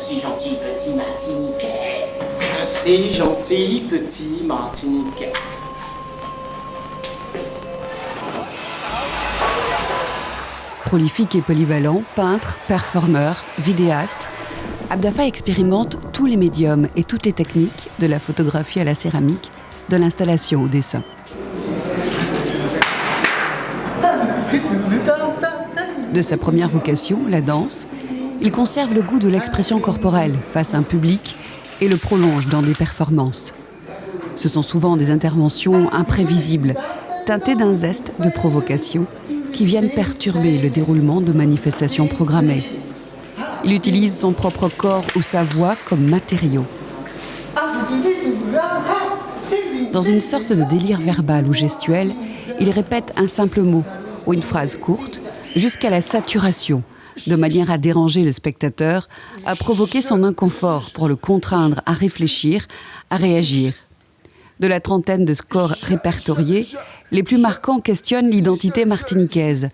si gentil petit Martiniquais. Un si gentil petit Martiniquais. Prolifique et polyvalent, peintre, performeur, vidéaste, Abdafa expérimente tous les médiums et toutes les techniques, de la photographie à la céramique, de l'installation au dessin. De sa première vocation, la danse, il conserve le goût de l'expression corporelle face à un public et le prolonge dans des performances. Ce sont souvent des interventions imprévisibles, teintées d'un zeste de provocation qui viennent perturber le déroulement de manifestations programmées. Il utilise son propre corps ou sa voix comme matériau. Dans une sorte de délire verbal ou gestuel, il répète un simple mot ou une phrase courte jusqu'à la saturation, de manière à déranger le spectateur, à provoquer son inconfort pour le contraindre à réfléchir, à réagir. De la trentaine de scores répertoriés, les plus marquants questionnent l'identité martiniquaise.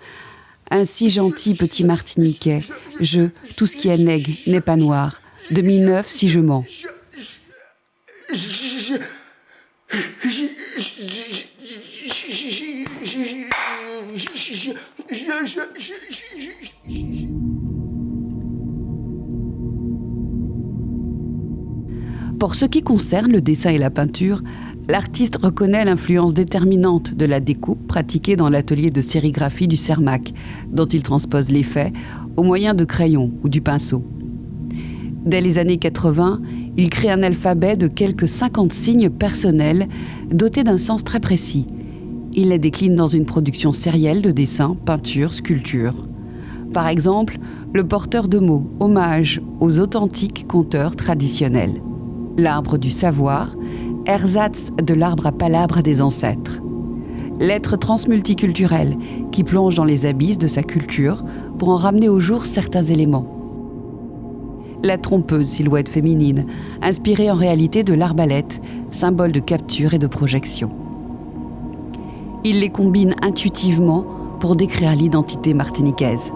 Un si gentil petit Martiniquais, tout ce qui est nègre n'est pas noir, demi-neuf si je mens. Pour ce qui concerne le dessin et la peinture, l'artiste reconnaît l'influence déterminante de la découpe pratiquée dans l'atelier de sérigraphie du Cermak, dont il transpose les faits au moyen de crayons ou du pinceau. Dès les années 80, il crée un alphabet de quelques 50 signes personnels dotés d'un sens très précis. Il les décline dans une production sérielle de dessins, peintures, sculptures. Par exemple, le porteur de mots, hommage aux authentiques conteurs traditionnels. L'arbre du savoir, ersatz de l'arbre à palabres des ancêtres. L'être transmulticulturel qui plonge dans les abysses de sa culture pour en ramener au jour certains éléments. La trompeuse silhouette féminine, inspirée en réalité de l'arbalète, symbole de capture et de projection. Il les combine intuitivement pour décrire l'identité martiniquaise.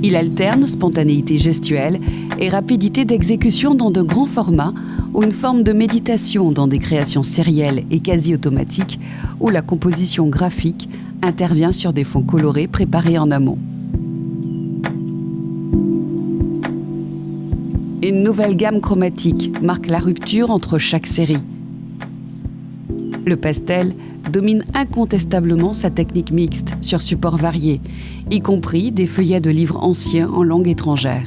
Il alterne spontanéité gestuelle et rapidité d'exécution dans de grands formats ou une forme de méditation dans des créations sérielles et quasi automatiques où la composition graphique intervient sur des fonds colorés préparés en amont. Une nouvelle gamme chromatique marque la rupture entre chaque série. Le pastel domine incontestablement sa technique mixte sur supports variés, y compris des feuillets de livres anciens en langue étrangère.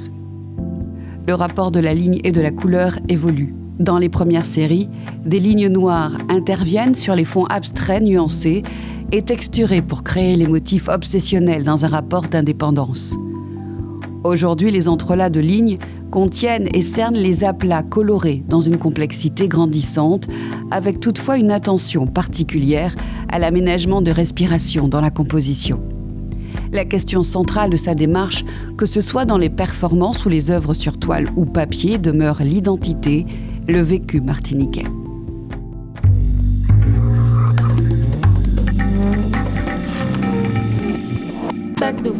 Le rapport de la ligne et de la couleur évolue. Dans les premières séries, des lignes noires interviennent sur les fonds abstraits nuancés et texturés pour créer les motifs obsessionnels dans un rapport d'indépendance. Aujourd'hui, les entrelacs de lignes contiennent et cernent les aplats colorés dans une complexité grandissante, avec toutefois une attention particulière à l'aménagement de respiration dans la composition. La question centrale de sa démarche, que ce soit dans les performances ou les œuvres sur toile ou papier, demeure l'identité, le vécu martiniquais. Tac-doux.